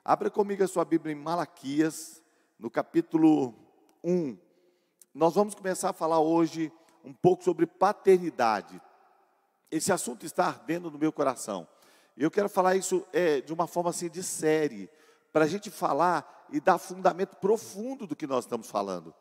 Abra comigo a sua Bíblia em Malaquias, no capítulo 1. Nós vamos começar a falar hoje um pouco sobre paternidade. Esse assunto está ardendo no meu coração. E eu quero falar isso de uma forma assim de série, para a gente falar e dar fundamento profundo do que nós estamos falando.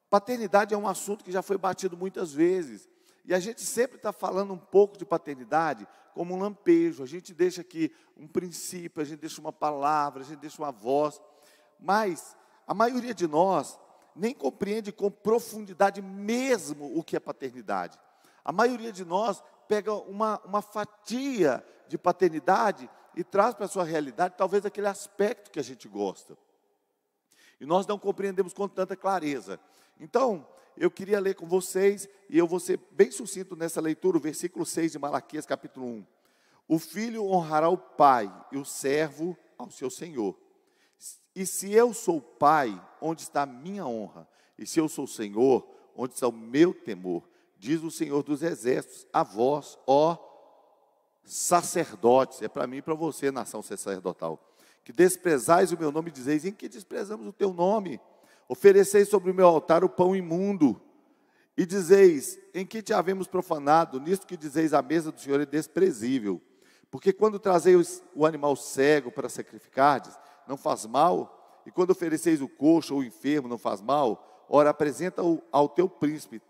Paternidade é um assunto que já foi batido muitas vezes. E a gente sempre está falando um pouco de paternidade como um lampejo. A gente deixa aqui um princípio, a gente deixa uma palavra, a gente deixa uma voz. Mas a maioria de nós nem compreende com profundidade mesmo o que é paternidade. A maioria de nós pega uma fatia de paternidade e traz para a sua realidade talvez aquele aspecto que a gente gosta. E nós não compreendemos com tanta clareza. Então, eu queria ler com vocês, e eu vou ser bem sucinto nessa leitura, o versículo 6 de Malaquias, capítulo 1. O filho honrará o pai, e o servo ao seu senhor. E se eu sou pai, onde está a minha honra? E se eu sou senhor, onde está o meu temor? Diz o Senhor dos exércitos, a vós, ó sacerdotes, é para mim e para você, nação sacerdotal, que desprezais o meu nome, dizeis, em que desprezamos o teu nome? Ofereceis sobre o meu altar o pão imundo, e dizeis, em que te havemos profanado? Nisto que dizeis, a mesa do Senhor é desprezível. Porque quando trazeis o animal cego para sacrificardes, não faz mal, e quando ofereceis o coxo ou o enfermo, não faz mal, ora, apresenta-o ao teu príncipe.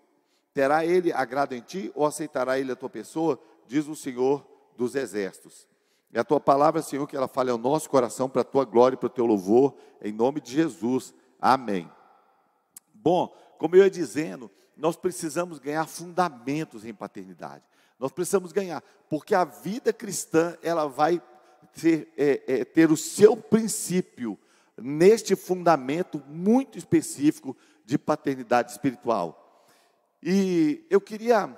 Terá ele agrado em ti, ou aceitará ele a tua pessoa? Diz o Senhor dos exércitos. É a tua palavra, Senhor, que ela fale ao nosso coração, para a tua glória e para o teu louvor, em nome de Jesus. Amém. Bom, como eu ia dizendo, nós precisamos ganhar fundamentos em paternidade. Nós precisamos ganhar, porque a vida cristã, ela vai ter o seu princípio neste fundamento muito específico de paternidade espiritual. E eu queria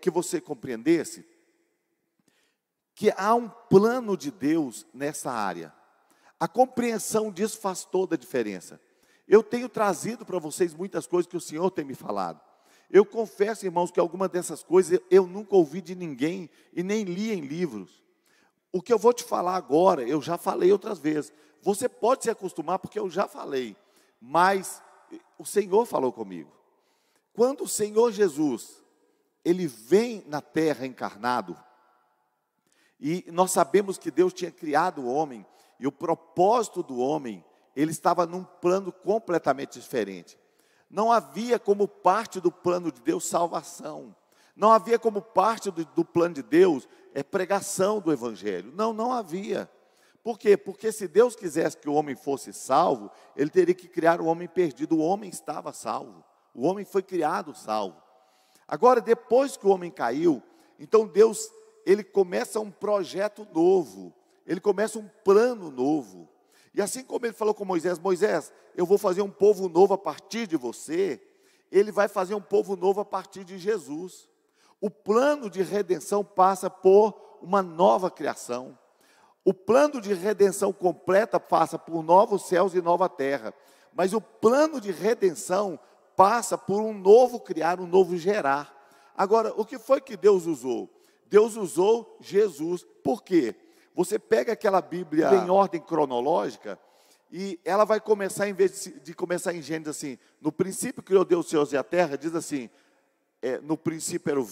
que você compreendesse que há um plano de Deus nessa área. A compreensão disso faz toda a diferença. Eu tenho trazido para vocês muitas coisas que o Senhor tem me falado. Eu confesso, irmãos, que algumas dessas coisas eu nunca ouvi de ninguém e nem li em livros. O que eu vou te falar agora, eu já falei outras vezes. Você pode se acostumar porque eu já falei, mas o Senhor falou comigo. Quando o Senhor Jesus, Ele vem na terra encarnado, e nós sabemos que Deus tinha criado o homem, e o propósito do homem, ele estava num plano completamente diferente. Não havia como parte do plano de Deus salvação. Não havia como parte do plano de Deus pregação do Evangelho. Não havia. Por quê? Porque se Deus quisesse que o homem fosse salvo, Ele teria que criar o homem perdido. O homem estava salvo. O homem foi criado salvo. Agora, depois que o homem caiu, então Deus, Ele começa um projeto novo. Ele começa um plano novo. E assim como Ele falou com Moisés, Moisés, eu vou fazer um povo novo a partir de você. Ele vai fazer um povo novo a partir de Jesus. O plano de redenção passa por uma nova criação. O plano de redenção completa passa por novos céus e nova terra. Mas o plano de redenção passa por um novo criar, um novo gerar. Agora, o que foi que Deus usou? Deus usou Jesus. Por quê? Você pega aquela Bíblia em ordem cronológica e ela vai começar, em vez de começar em Gênesis assim, no princípio criou Deus os céus e a terra, diz assim, no princípio era o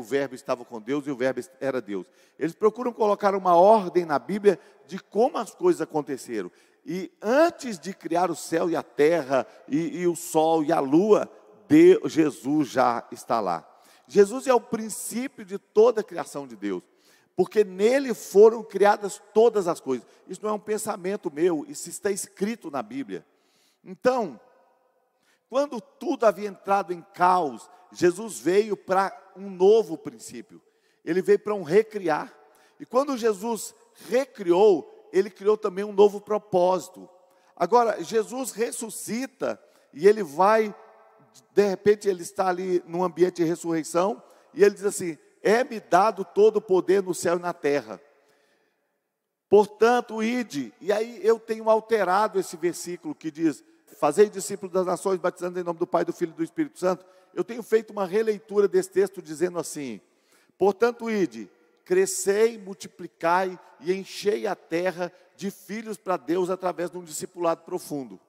verbo estava com Deus e o verbo era Deus. Eles procuram colocar uma ordem na Bíblia de como as coisas aconteceram. E antes de criar o céu e a terra, e o sol e a lua, Jesus já está lá. Jesus é o princípio de toda a criação de Deus. Porque nele foram criadas todas as coisas. Isso não é um pensamento meu, isso está escrito na Bíblia. Então, quando tudo havia entrado em caos, Jesus veio para um novo princípio. Ele veio para um recriar. E quando Jesus recriou, Ele criou também um novo propósito. Agora, Jesus ressuscita e Ele vai, de repente Ele está ali num ambiente de ressurreição, e Ele diz assim, é-me dado todo o poder no céu e na terra. Portanto, ide. E aí eu tenho alterado esse versículo que diz, fazei discípulos das nações, batizando em nome do Pai, do Filho e do Espírito Santo. Eu tenho feito uma releitura desse texto dizendo assim, portanto, ide, crescei, multiplicai e enchei a terra de filhos para Deus através de um discipulado profundo.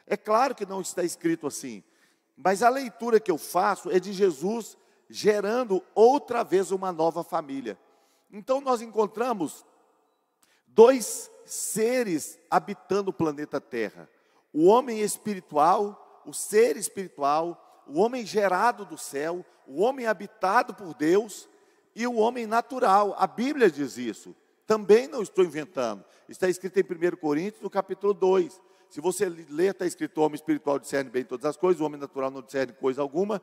É claro que não está escrito assim, mas a leitura que eu faço é de Jesus gerando outra vez uma nova família. Então nós encontramos dois seres habitando o planeta Terra: o homem espiritual, o ser espiritual, o homem gerado do céu, o homem habitado por Deus e o homem natural. A Bíblia diz isso, também não estou inventando, está escrito em 1 Coríntios, no capítulo 2. Se você ler, está escrito: o homem espiritual discerne bem todas as coisas, o homem natural não discerne coisa alguma.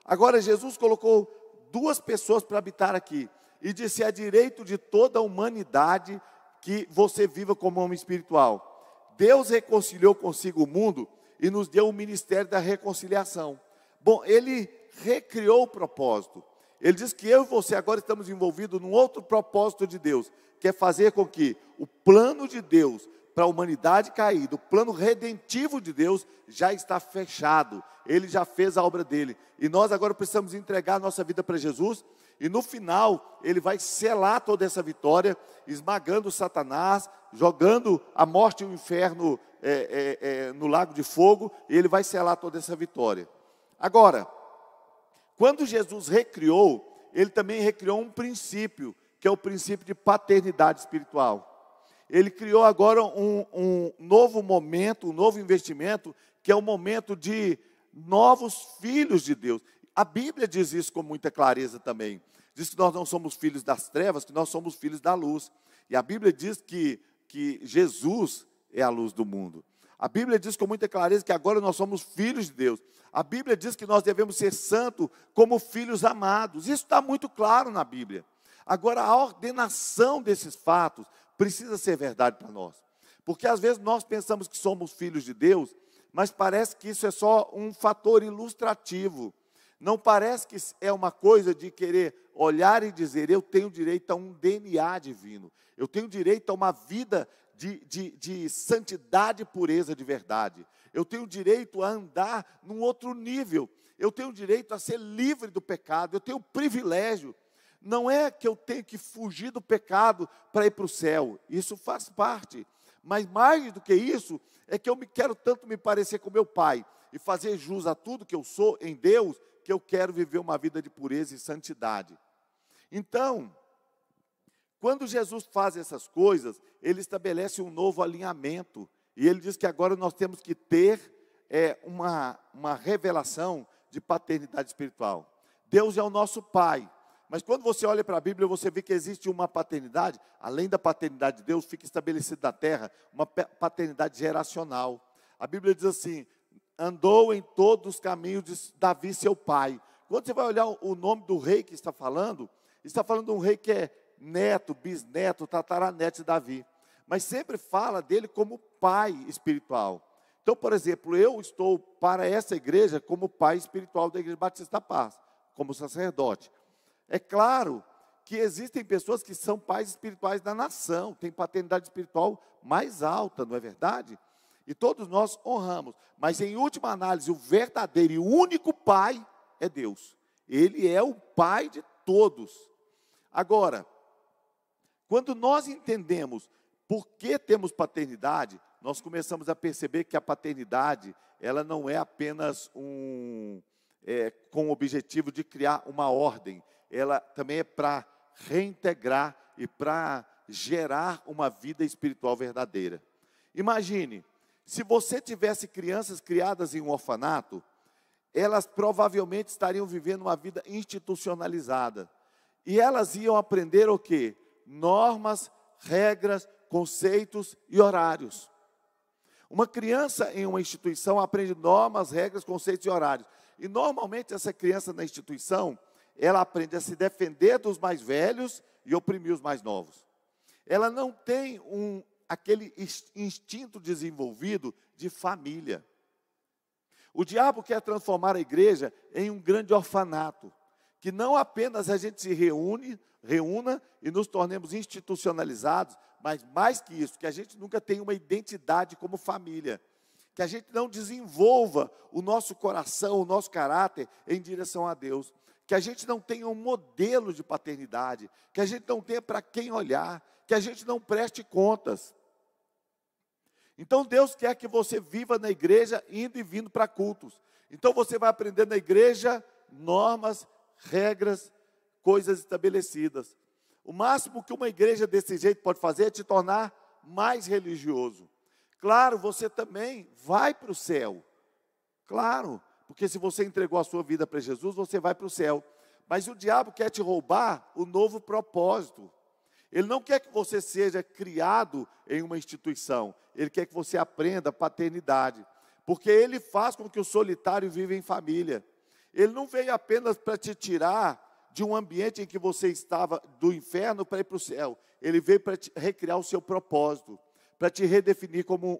Agora Jesus colocou duas pessoas para habitar aqui, e disse: é direito de toda a humanidade que você viva como homem espiritual. Deus reconciliou consigo o mundo e nos deu o ministério da reconciliação. Bom, Ele recriou o propósito. Ele diz que eu e você agora estamos envolvidos num outro propósito de Deus, que é fazer com que o plano de Deus para a humanidade caída, o plano redentivo de Deus já está fechado. Ele já fez a obra dele. E nós agora precisamos entregar a nossa vida para Jesus. E no final, Ele vai selar toda essa vitória, esmagando Satanás, jogando a morte e o inferno no lago de fogo. E Ele vai selar toda essa vitória. Agora, quando Jesus recriou, Ele também recriou um princípio, que é o princípio de paternidade espiritual. Ele criou agora um novo momento, um novo investimento, que é o momento de novos filhos de Deus. A Bíblia diz isso com muita clareza também. Diz que nós não somos filhos das trevas, que nós somos filhos da luz. E a Bíblia diz que Jesus é a luz do mundo. A Bíblia diz com muita clareza que agora nós somos filhos de Deus. A Bíblia diz que nós devemos ser santos como filhos amados. Isso está muito claro na Bíblia. Agora, a ordenação desses fatos precisa ser verdade para nós. Porque às vezes nós pensamos que somos filhos de Deus, mas parece que isso é só um fator ilustrativo. Não parece que é uma coisa de querer olhar e dizer: eu tenho direito a um DNA divino. Eu tenho direito a uma vida de santidade e pureza de verdade. Eu tenho direito a andar num outro nível. Eu tenho direito a ser livre do pecado. Eu tenho privilégio. Não é que eu tenho que fugir do pecado para ir para o céu. Isso faz parte. Mas mais do que isso, é que eu quero tanto me parecer com meu Pai e fazer jus a tudo que eu sou em Deus, que eu quero viver uma vida de pureza e santidade. Então, quando Jesus faz essas coisas, Ele estabelece um novo alinhamento. E Ele diz que agora nós temos que ter uma revelação de paternidade espiritual. Deus é o nosso Pai. Mas quando você olha para a Bíblia, você vê que existe uma paternidade, além da paternidade de Deus, fica estabelecida na terra, uma paternidade geracional. A Bíblia diz assim: andou em todos os caminhos de Davi, seu pai. Quando você vai olhar o nome do rei que está falando de um rei que é neto, bisneto, tataraneto de Davi. Mas sempre fala dele como pai espiritual. Então, por exemplo, eu estou para essa igreja como pai espiritual da Igreja Batista da Paz, como sacerdote. É claro que existem pessoas que são pais espirituais da nação, têm paternidade espiritual mais alta, não é verdade? E todos nós honramos, mas em última análise, o verdadeiro e único pai é Deus. Ele é o pai de todos. Agora, quando nós entendemos por que temos paternidade, nós começamos a perceber que a paternidade, ela não é apenas com o objetivo de criar uma ordem. Ela também é para reintegrar e para gerar uma vida espiritual verdadeira. Imagine, se você tivesse crianças criadas em um orfanato, elas provavelmente estariam vivendo uma vida institucionalizada. E elas iam aprender o quê? Normas, regras, conceitos e horários. Uma criança em uma instituição aprende normas, regras, conceitos e horários. E normalmente essa criança na instituição, ela aprende a se defender dos mais velhos e oprimir os mais novos. Ela não tem aquele instinto desenvolvido de família. O diabo quer transformar a igreja em um grande orfanato, que não apenas a gente se reúna e nos tornemos institucionalizados, mas mais que isso, que a gente nunca tenha uma identidade como família, que a gente não desenvolva o nosso coração, o nosso caráter em direção a Deus, que a gente não tenha um modelo de paternidade, que a gente não tenha para quem olhar, que a gente não preste contas. Então Deus quer que você viva na igreja, indo e vindo para cultos. Então você vai aprender na igreja normas, regras, coisas estabelecidas. O máximo que uma igreja desse jeito pode fazer é te tornar mais religioso. Claro, você também vai para o céu. Claro, porque se você entregou a sua vida para Jesus, você vai para o céu. Mas o diabo quer te roubar o novo propósito. Ele não quer que você seja criado em uma instituição. Ele quer que você aprenda paternidade. Porque ele faz com que o solitário viva em família. Ele não veio apenas para te tirar de um ambiente em que você estava do inferno para ir para o céu. Ele veio para recriar o seu propósito, para te redefinir como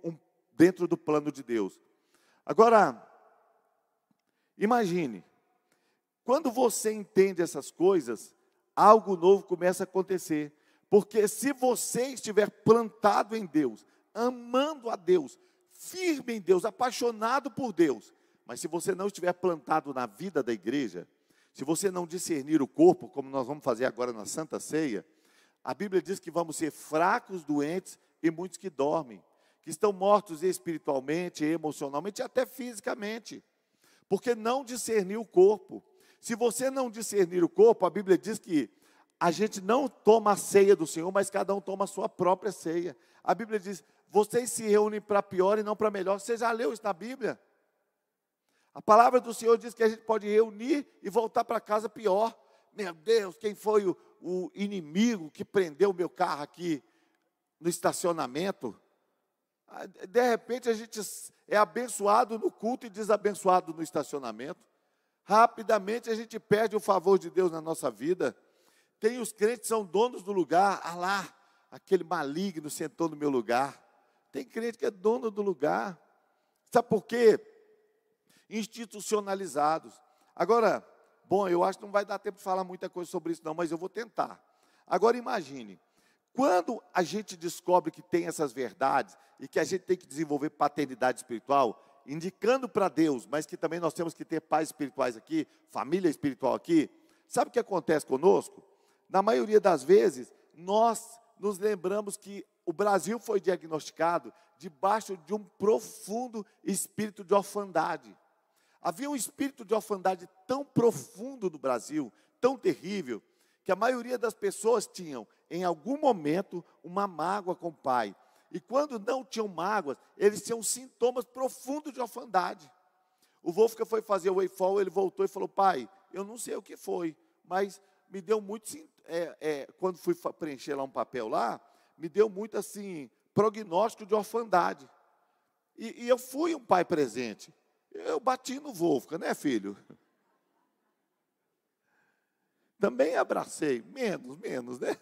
dentro do plano de Deus. Agora, imagine, quando você entende essas coisas, algo novo começa a acontecer. Porque se você estiver plantado em Deus, amando a Deus, firme em Deus, apaixonado por Deus, mas se você não estiver plantado na vida da igreja, se você não discernir o corpo, como nós vamos fazer agora na Santa Ceia, a Bíblia diz que vamos ser fracos, doentes e muitos que dormem, que estão mortos espiritualmente, emocionalmente e até fisicamente, porque não discernir o corpo. Se você não discernir o corpo, a Bíblia diz que a gente não toma a ceia do Senhor, mas cada um toma a sua própria ceia. A Bíblia diz, vocês se reúnem para pior e não para melhor. Você já leu isso na Bíblia? A palavra do Senhor diz que a gente pode reunir e voltar para casa pior. Meu Deus, quem foi o inimigo que prendeu o meu carro aqui no estacionamento? De repente a gente é abençoado no culto e desabençoado no estacionamento. Rapidamente a gente perde o favor de Deus na nossa vida. Tem os crentes que são donos do lugar. Ah lá, aquele maligno sentou no meu lugar. Tem crente que é dono do lugar. Sabe por quê? Institucionalizados. Agora, bom, eu acho que não vai dar tempo de falar muita coisa sobre isso não, mas eu vou tentar. Agora imagine, quando a gente descobre que tem essas verdades e que a gente tem que desenvolver paternidade espiritual, indicando para Deus, mas que também nós temos que ter pais espirituais aqui, família espiritual aqui, sabe o que acontece conosco? Na maioria das vezes, nós nos lembramos que o Brasil foi diagnosticado debaixo de um profundo espírito de orfandade. Havia um espírito de orfandade tão profundo no Brasil, tão terrível, que a maioria das pessoas tinham, em algum momento, uma mágoa com o pai. E quando não tinham mágoas, eles tinham sintomas profundos de orfandade. O Wolfgang foi fazer o Wayfall, ele voltou e falou, pai, eu não sei o que foi, mas me deu muito, quando fui preencher lá um papel lá, me deu muito assim, prognóstico de orfandade. E eu fui um pai presente. Eu bati no Wolfgang, né, filho? Também abracei, menos, né?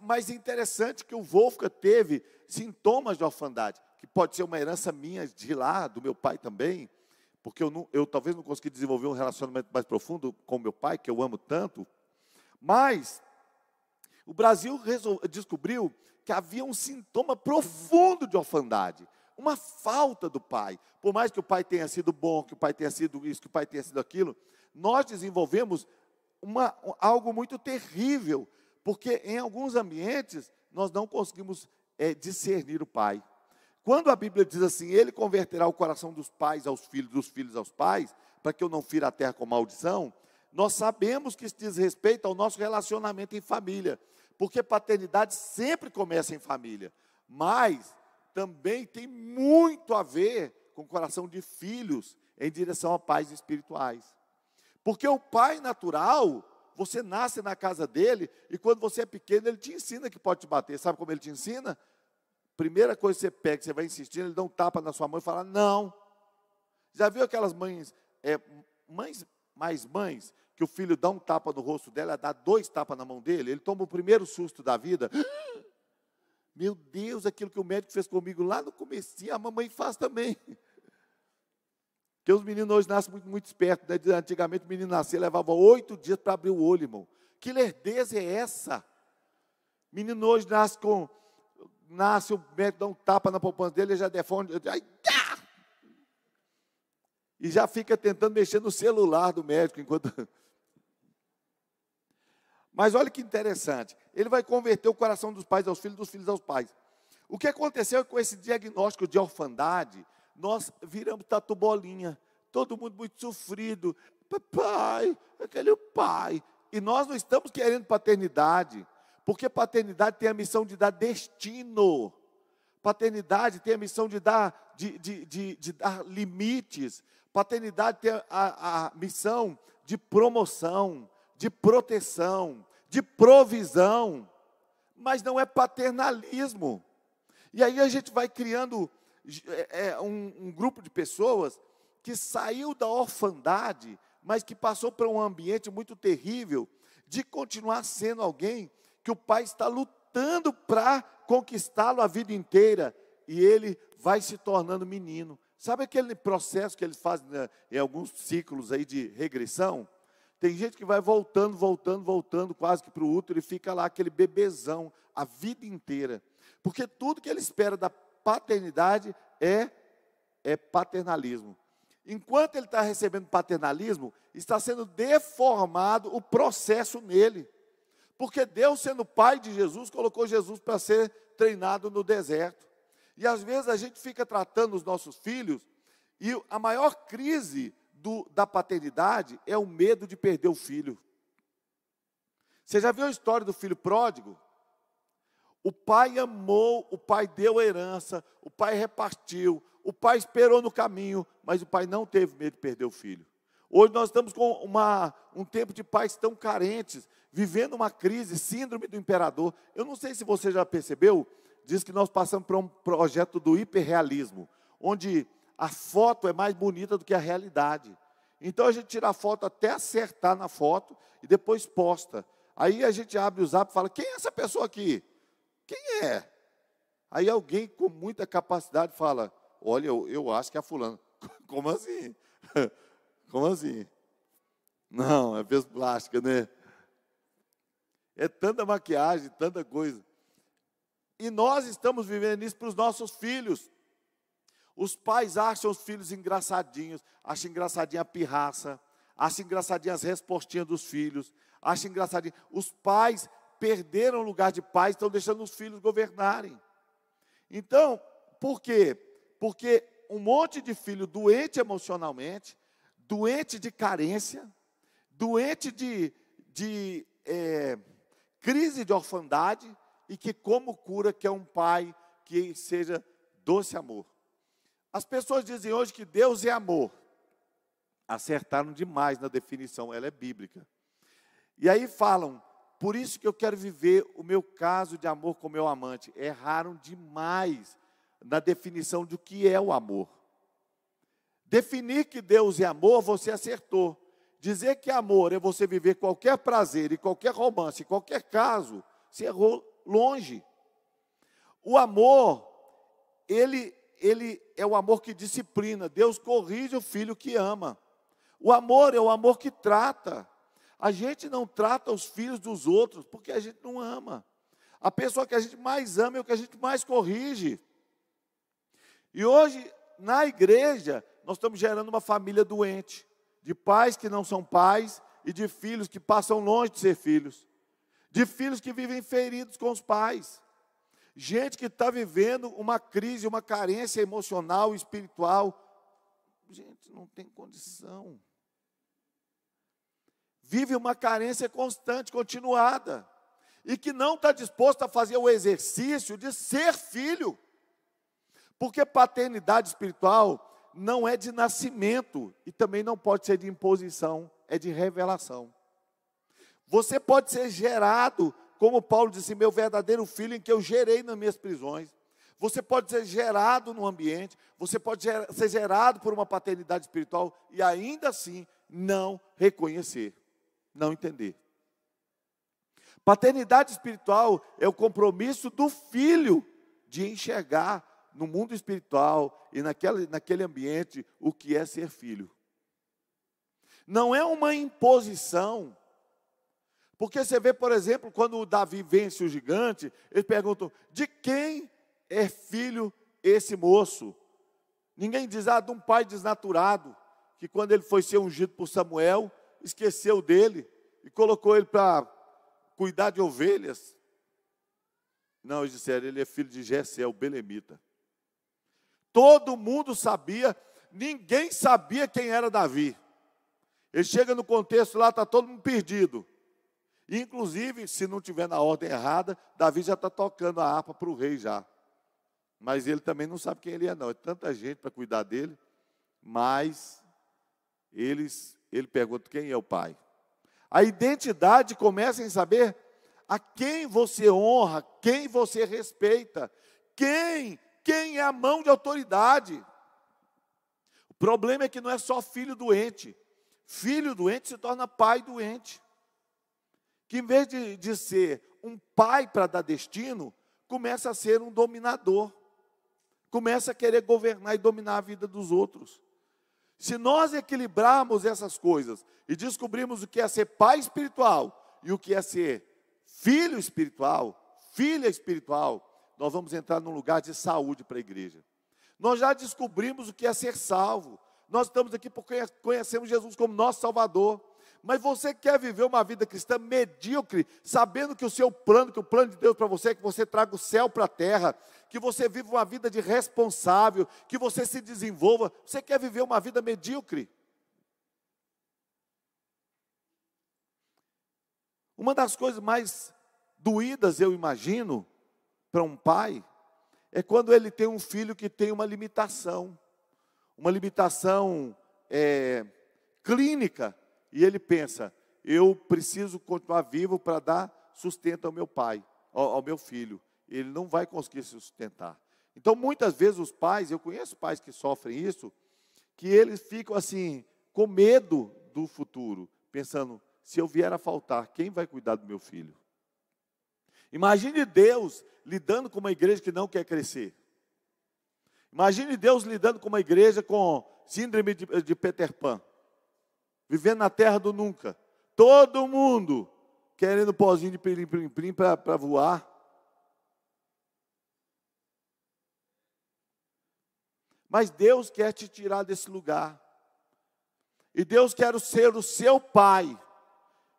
Mas interessante que o Wolfgang teve sintomas de orfandade, que pode ser uma herança minha de lá, do meu pai também, porque eu talvez não consegui desenvolver um relacionamento mais profundo com meu pai, que eu amo tanto, mas o Brasil descobriu que havia um sintoma profundo de orfandade, uma falta do pai. Por mais que o pai tenha sido bom, que o pai tenha sido isso, que o pai tenha sido aquilo, nós desenvolvemos algo muito terrível, porque em alguns ambientes nós não conseguimos discernir o pai. Quando a Bíblia diz assim, ele converterá o coração dos pais aos filhos, dos filhos aos pais, para que eu não fira a terra com maldição, nós sabemos que isso diz respeito ao nosso relacionamento em família, porque paternidade sempre começa em família, mas também tem muito a ver com o coração de filhos em direção a pais espirituais. Porque o pai natural, você nasce na casa dele, e quando você é pequeno, ele te ensina que pode te bater. Sabe como ele te ensina? Primeira coisa que você pega, que você vai insistindo, ele dá um tapa na sua mão e fala, não. Já viu aquelas mães, mães, que o filho dá um tapa no rosto dela, dá 2 tapas na mão dele, ele toma o primeiro susto da vida. Meu Deus, aquilo que o médico fez comigo lá no comecinho, a mamãe faz também. Porque os meninos hoje nascem muito espertos, né? Antigamente o menino nascia, levava 8 dias para abrir o olho, irmão. Que lerdeza é essa? O menino hoje nasce, o médico dá um tapa na poupança dele, ele já defende. e já fica tentando mexer no celular do médico enquanto... Mas olha que interessante, ele vai converter o coração dos pais aos filhos, dos filhos aos pais. O que aconteceu com esse diagnóstico de orfandade? Nós viramos tatu bolinha, todo mundo muito sofrido. Papai, aquele pai. E nós não estamos querendo paternidade, porque paternidade tem a missão de dar destino. Paternidade tem a missão de dar, de dar limites. Paternidade tem a missão de promoção, de proteção, de provisão. Mas não é paternalismo. E aí a gente vai criando um grupo de pessoas que saiu da orfandade, mas que passou por um ambiente muito terrível, de continuar sendo alguém que o pai está lutando para conquistá-lo a vida inteira, e ele vai se tornando menino. Sabe aquele processo que eles fazem, né, em alguns ciclos aí de regressão? Tem gente que vai voltando, quase que para o útero, e fica lá aquele bebezão a vida inteira. Porque tudo que ele espera da paternidade é paternalismo. Enquanto ele está recebendo paternalismo, está sendo deformado o processo nele. Porque Deus, sendo pai de Jesus, colocou Jesus para ser treinado no deserto. E às vezes a gente fica tratando os nossos filhos, e a maior crise da paternidade é o medo de perder o filho. Você já viu a história do filho pródigo? O pai amou, o pai deu a herança, o pai repartiu, o pai esperou no caminho, mas o pai não teve medo de perder o filho. Hoje nós estamos com um tempo de pais tão carentes, vivendo uma crise, síndrome do imperador. Eu não sei se você já percebeu, diz que nós passamos por um projeto do hiperrealismo, onde a foto é mais bonita do que a realidade. Então a gente tira a foto até acertar na foto e depois posta. Aí a gente abre o Zap e fala, quem é essa pessoa aqui? Quem é? Aí alguém com muita capacidade fala, olha, eu acho que é fulano. Como assim? Como assim? Não, é peso plástica, né? É tanta maquiagem, tanta coisa. E nós estamos vivendo isso para os nossos filhos. Os pais acham os filhos engraçadinhos, acham engraçadinha a pirraça, acham engraçadinha as respostinhas dos filhos, acham engraçadinho. Os pais perderam o lugar de pais, estão deixando os filhos governarem. Então, por quê? Porque um monte de filho doente emocionalmente, doente de carência, doente de crise de orfandade, e que como cura quer um pai que seja doce amor. As pessoas dizem hoje que Deus é amor. Acertaram demais na definição, ela é bíblica. E aí falam, por isso que eu quero viver o meu caso de amor com meu amante. Erraram demais na definição do que é o amor. Definir que Deus é amor, você acertou. Dizer que amor é você viver qualquer prazer, e qualquer romance, e qualquer caso, você errou longe. O amor, ele é o amor que disciplina. Deus corrige o filho que ama. O amor é o amor que trata. A gente não trata os filhos dos outros porque a gente não ama. A pessoa que a gente mais ama é o que a gente mais corrige. E hoje, na igreja, nós estamos gerando uma família doente, de pais que não são pais e de filhos que passam longe de ser filhos, de filhos que vivem feridos com os pais, gente que está vivendo uma crise, uma carência emocional, espiritual. Gente, não tem condição. Vive uma carência constante, continuada, e que não está disposto a fazer o exercício de ser filho, porque paternidade espiritual não é de nascimento, e também não pode ser de imposição, é de revelação. Você pode ser gerado, como Paulo disse, meu verdadeiro filho em que eu gerei nas minhas prisões. Você pode ser gerado no ambiente, você pode ser gerado por uma paternidade espiritual, e ainda assim não reconhecer. Não entender. Paternidade espiritual é o compromisso do filho de enxergar no mundo espiritual e naquele ambiente o que é ser filho. Não é uma imposição. Porque você vê, por exemplo, quando o Davi vence o gigante, eles perguntam, de quem é filho esse moço? Ninguém diz, de um pai desnaturado. que quando ele foi ser ungido por Samuel, esqueceu dele e colocou ele para cuidar de ovelhas. Não, eles disseram, ele é filho de Jessé, o belemita. Todo mundo sabia, ninguém sabia quem era Davi. Ele chega no contexto lá, está todo mundo perdido. Inclusive, se não tiver na ordem errada, Davi já está tocando a harpa para o rei já. Mas ele também não sabe quem ele é não. É tanta gente para cuidar dele. Mas ele pergunta quem é o pai. A identidade começa em saber a quem você honra, quem você respeita, quem é a mão de autoridade. O problema é que não é só filho doente. Filho doente se torna pai doente. Que em vez de ser um pai para dar destino, começa a ser um dominador. Começa a querer governar e dominar a vida dos outros. Se nós equilibrarmos essas coisas e descobrirmos o que é ser pai espiritual e o que é ser filho espiritual, filha espiritual, nós vamos entrar num lugar de saúde para a igreja. Nós já descobrimos o que é ser salvo. Nós estamos aqui porque conhecemos Jesus como nosso Salvador. Mas você quer viver uma vida cristã medíocre, sabendo que o seu plano, que o plano de Deus para você é que você traga o céu para a terra, que você viva uma vida de responsável, que você se desenvolva. Você quer viver uma vida medíocre? Uma das coisas mais doídas, eu imagino, para um pai, é quando ele tem um filho que tem uma limitação clínica, e ele pensa, eu preciso continuar vivo para dar sustento ao meu pai, ao meu filho. Ele não vai conseguir se sustentar. Então, muitas vezes os pais, eu conheço pais que sofrem isso, que eles ficam assim, com medo do futuro, pensando, se eu vier a faltar, quem vai cuidar do meu filho? Imagine Deus lidando com uma igreja que não quer crescer. Imagine Deus lidando com uma igreja com síndrome de Peter Pan. Vivendo na terra do nunca. Todo mundo querendo pozinho de pirim-pirim para voar. Mas Deus quer te tirar desse lugar. E Deus quer ser o seu pai.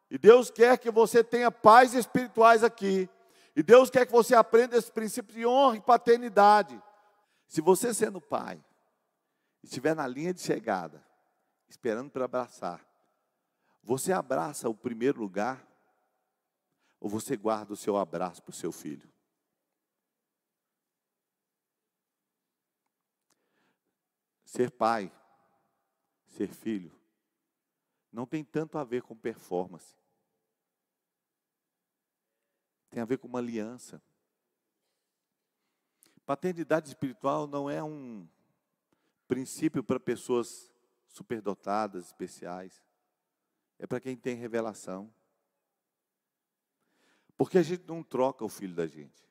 E Deus quer que você tenha pais espirituais aqui. E Deus quer que você aprenda esse princípio de honra e paternidade. Se você sendo pai, estiver na linha de chegada, esperando para abraçar, você abraça o primeiro lugar ou você guarda o seu abraço para o seu filho? Ser pai, ser filho, não tem tanto a ver com performance. Tem a ver com uma aliança. Paternidade espiritual não é um princípio para pessoas superdotadas, especiais. É para quem tem revelação. Porque a gente não troca o filho da gente.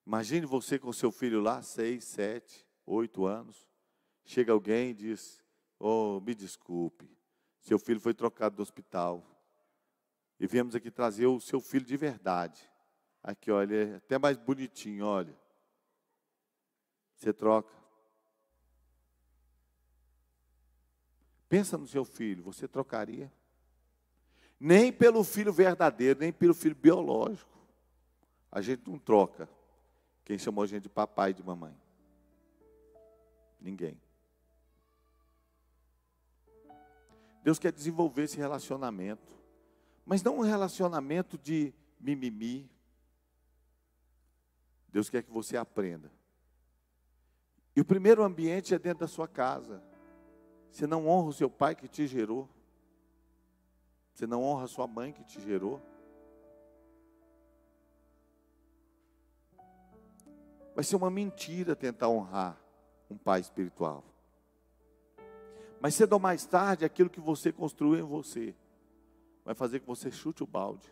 Imagine você com seu filho lá, 6, 7, 8 anos. Chega alguém e diz, oh, me desculpe, seu filho foi trocado do hospital. E viemos aqui trazer o seu filho de verdade. Aqui, olha, é até mais bonitinho, olha. Você troca. Pensa no seu filho, você trocaria? Nem pelo filho verdadeiro, nem pelo filho biológico. A gente não troca. Quem chamou a gente de papai e de mamãe? Ninguém. Deus quer desenvolver esse relacionamento. Mas não um relacionamento de mimimi. Deus quer que você aprenda. E o primeiro ambiente é dentro da sua casa. Você não honra o seu pai que te gerou. Você não honra a sua mãe que te gerou. Vai ser uma mentira tentar honrar um pai espiritual. Mas cedo ou mais tarde, aquilo que você construiu em você vai fazer que você chute o balde.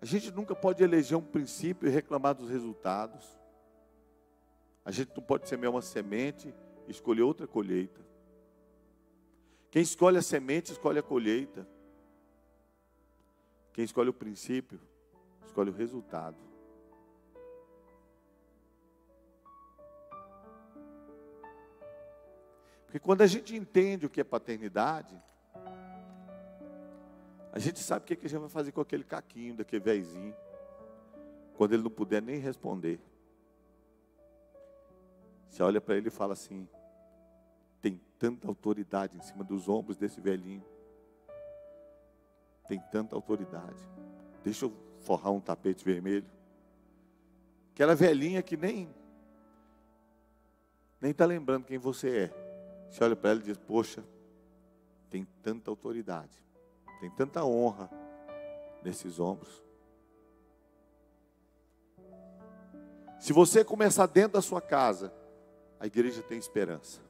A gente nunca pode eleger um princípio e reclamar dos resultados. A gente não pode semear uma semente e escolher outra colheita. Quem escolhe a semente, escolhe a colheita. Quem escolhe o princípio, escolhe o resultado. Porque quando a gente entende o que é paternidade, a gente sabe o que a gente vai fazer com aquele caquinho, daquele vezinho, quando ele não puder nem responder. Você olha para ele e fala assim: tem tanta autoridade em cima dos ombros desse velhinho. Tem tanta autoridade. Deixa eu forrar um tapete vermelho. Aquela velhinha que nem está lembrando quem você é. Você olha para ela e diz: poxa, tem tanta autoridade, tem tanta honra nesses ombros. Se você começar dentro da sua casa, a igreja tem esperança.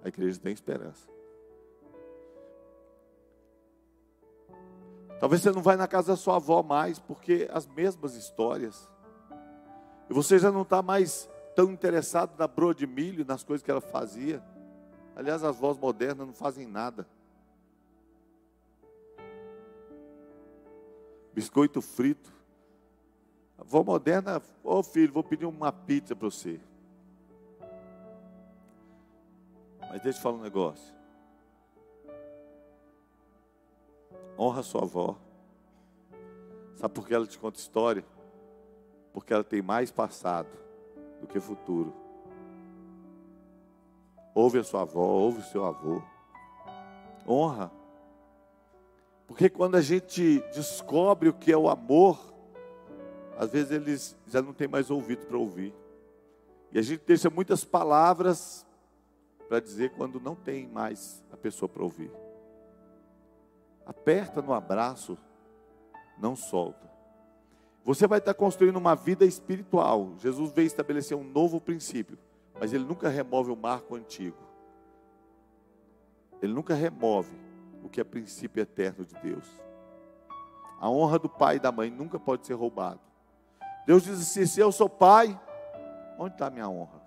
A igreja tem esperança. Talvez você não vai na casa da sua avó mais, porque as mesmas histórias. E você já não está mais tão interessado na broa de milho, nas coisas que ela fazia. Aliás, as avós modernas não fazem nada. Biscoito frito. A avó moderna: ô filho, vou pedir uma pizza para você. Mas deixa eu falar um negócio. Honra sua avó. Sabe por que ela te conta história? Porque ela tem mais passado do que futuro. Ouve a sua avó, ouve o seu avô. Honra. Porque quando a gente descobre o que é o amor, às vezes eles já não têm mais ouvido para ouvir. E a gente deixa muitas palavras para dizer quando não tem mais a pessoa para ouvir. Aperta no abraço, não solta. Você vai estar construindo uma vida espiritual. Jesus veio estabelecer um novo princípio, mas Ele nunca remove o marco antigo. Ele nunca remove o que é princípio eterno de Deus. A honra do pai e da mãe nunca pode ser roubada. Deus diz assim: se eu sou pai, onde está a minha honra?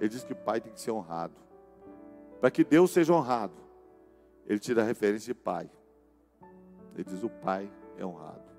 Ele diz que o pai tem que ser honrado. Para que Deus seja honrado, Ele tira a referência de pai. Ele diz: o pai é honrado.